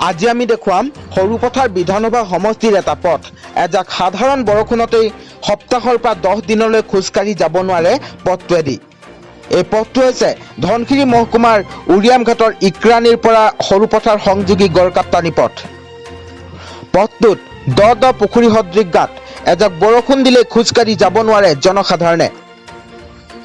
আজি আমি দেখুৱাম সৰুপথাৰ বিধানসভা সমষ্টিৰ এটা পথ এজাক সাধাৰণ বৰষুণতেই সপ্তাহৰ পৰা 10 দিনলৈ খোজকাঢ়ি যাব নোৱাৰে পথটোৱেদি। এই পথটো হৈছে ধনশিৰি মহকুমাৰ উৰিয়ামঘাটৰ ইক্ৰাণীৰ পৰা সৰুপথাৰ সংযোগী গড়কাপ্তানি পথ। পথটোত দ পুখুৰী সদৃশ গাঁত এজাক বৰষুণ দিলে খোজকাঢ়ি যাব নোৱাৰে জনসাধাৰণে।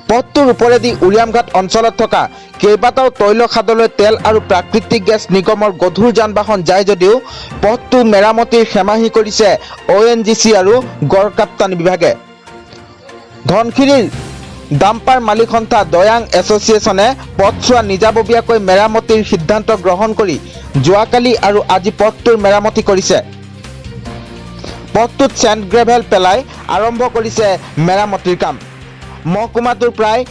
পথটোৰ ওপৰেদি উৰিয়ামঘাট অঞ্চলত থকা কেইবাটাও তৈল খাদলৈ তেল আৰু প্ৰাকৃতিক গেছ নিগমৰ গধুৰ যান বাহন যায় যদিও পথটো মেৰামতিৰ হেমাহি কৰিছে ONGC আৰু গড়কাপ্তানি বিভাগে। ধনশিৰিৰ ডাম্পাৰ মালিক সংস্থা দয়াং এছ'চিয়েশ্যনে পথছোৱা নিজাববীয়াকৈ মেৰামতিৰ সিদ্ধান্ত গ্ৰহণ কৰি যোৱাকালি আৰু আজি পথটোৰ মেৰামতি কৰিছে। পথটোত চেণ্ড গ্ৰেভেল পেলাই আৰম্ভ কৰিছে মেৰামতিৰ কাম। মহকুমাটোৰ প্ৰায়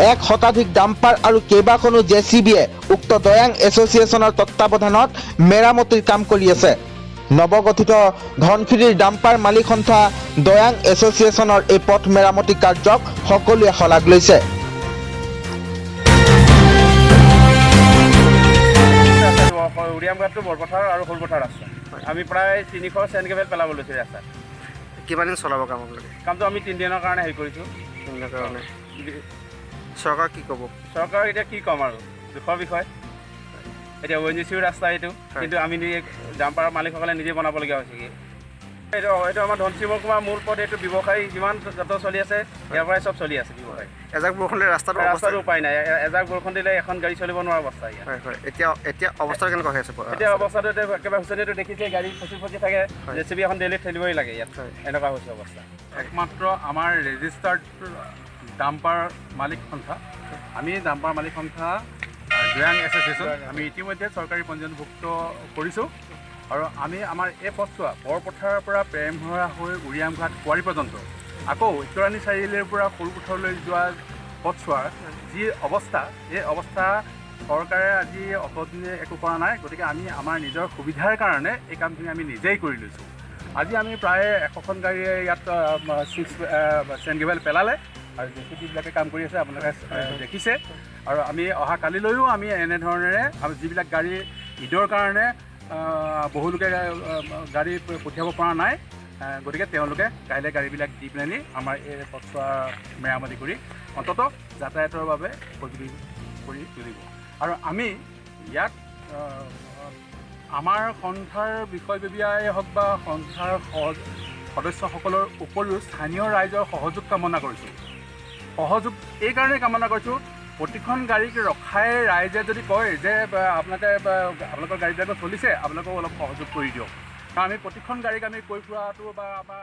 1 শতাধিক ডাম্পাৰ আৰু কেইবাখনো JCBয়ে উক্ত দয়াং এছ'চিয়েশ্যনৰ তত্বাৱধানত মেৰামতিৰ কাম কৰি আছে। নৱগঠিত ধনশিৰিৰ ডাম্পাৰ মালিক সংস্থা দয়াং এছ'চিয়েশ্যনৰ এই পথ মেৰামতি কাৰ্যক সকলোৱে শলাগ লৈছে। উৰিয়ামঘাটটো বৰপথাৰ আৰু সৰুপথাৰ ৰাস্তা আমি প্ৰায় 300 চেণ্ড গ্ৰেভেল পেলাব লৈছোঁ ৰাস্তাত। কিমান দিন চলাব কাম আপোনালোকে? কামটো আমি 3 দিনৰ কাৰণে হেৰি কৰিছোঁ। কাৰণে চৰকাৰ কি ক'ব? চৰকাৰ এতিয়া কি ক'ম আৰু দুখৰ বিষয়। এতিয়া ONGCৰ ৰাস্তা এইটো, কিন্তু আমি ডাম্পাৰ মালিকসকলে নিজে বনাবলগীয়া হৈছে। কি এইটো আমাৰ ধনশিৰি মহকুমাৰ মূল পথ। এইটো ব্যৱসায়ী যিমান যত চলি আছে ইয়াৰ পৰাই চব চলি আছে ব্যৱসায়। এজাক বৰষুণ দিলে ৰাস্তাটো উপায় নাই। এজাক বৰষুণ দিলে এখন গাড়ী চলিব নোৱাৰা অৱস্থা ইয়াত। হয় এতিয়া অৱস্থা কেনেকুৱা হৈ আছে? এতিয়া অৱস্থাটো একেবাৰে হুচনিটো দেখিছে, গাড়ী ফচি থাকে, JCB এখন ডেইলি ঠেলিবই লাগে ইয়াত। এনেকুৱা হৈছে অৱস্থা। একমাত্ৰ আমাৰ ৰেজিষ্টাৰ্ড ডাম্পাৰ মালিক সংস্থা, আমি ডাম্পাৰ মালিক সংস্থা দয়াং এছ'চিয়েশ্যন আমি ইতিমধ্যে চৰকাৰী পঞ্জীয়নভুক্ত কৰিছোঁ। আৰু আমি আমাৰ এই পথছোৱা বৰপথাৰৰ পৰা প্ৰেমহৰা হৈ উৰিয়ামঘাট কুঁৱাৰী পৰ্যন্ত আকৌ ইক্ৰাণী চাৰিআলিৰ পৰা সৰুপথাৰলৈ যোৱা পথছোৱাৰ যি অৱস্থা, এই অৱস্থা চৰকাৰে আজি অতদিনে একো কৰা নাই। গতিকে আমি আমাৰ নিজৰ সুবিধাৰ কাৰণে এই কামখিনি আমি নিজেই কৰি লৈছোঁ। আজি আমি প্ৰায় 100খন গাড়ীয়ে ইয়াত চেণ্ড গ্ৰেভেল পেলালে আৰু JCBবিলাকে কাম কৰি আছে, আপোনালোকে দেখিছে। আৰু আমি অহা কালিলৈও আমি এনেধৰণেৰে যিবিলাক গাড়ী ঈদৰ কাৰণে বহুলোকে গাড়ী পঠিয়াব পৰা নাই, গতিকে তেওঁলোকে কাইলৈ গাড়ীবিলাক দি পেলানি আমাৰ এই পথছোৱা মেৰামতি কৰি অন্ততঃ যাতায়াতৰ বাবে উপযোগী কৰি তুলিব। আৰু আমি ইয়াত আমাৰ সন্থাৰ বিষয়ববীয়াই হওক বা সন্থাৰ সদস্যসকলৰ উপৰিও স্থানীয় ৰাইজৰ সহযোগ কামনা কৰিছোঁ। সহযোগ এইকাৰণেই কামনা কৰিছোঁ, প্ৰতিখন গাড়ীক ৰখাই ৰাইজে যদি কয় যে আপোনালোকৰ গাড়ীবিলাকো চলিছে, আপোনালোকেও অলপ সহযোগ কৰি দিয়ক। কাৰণ আমি প্ৰতিখন গাড়ীক আমি কৈ ফুৰাটো বা আমাৰ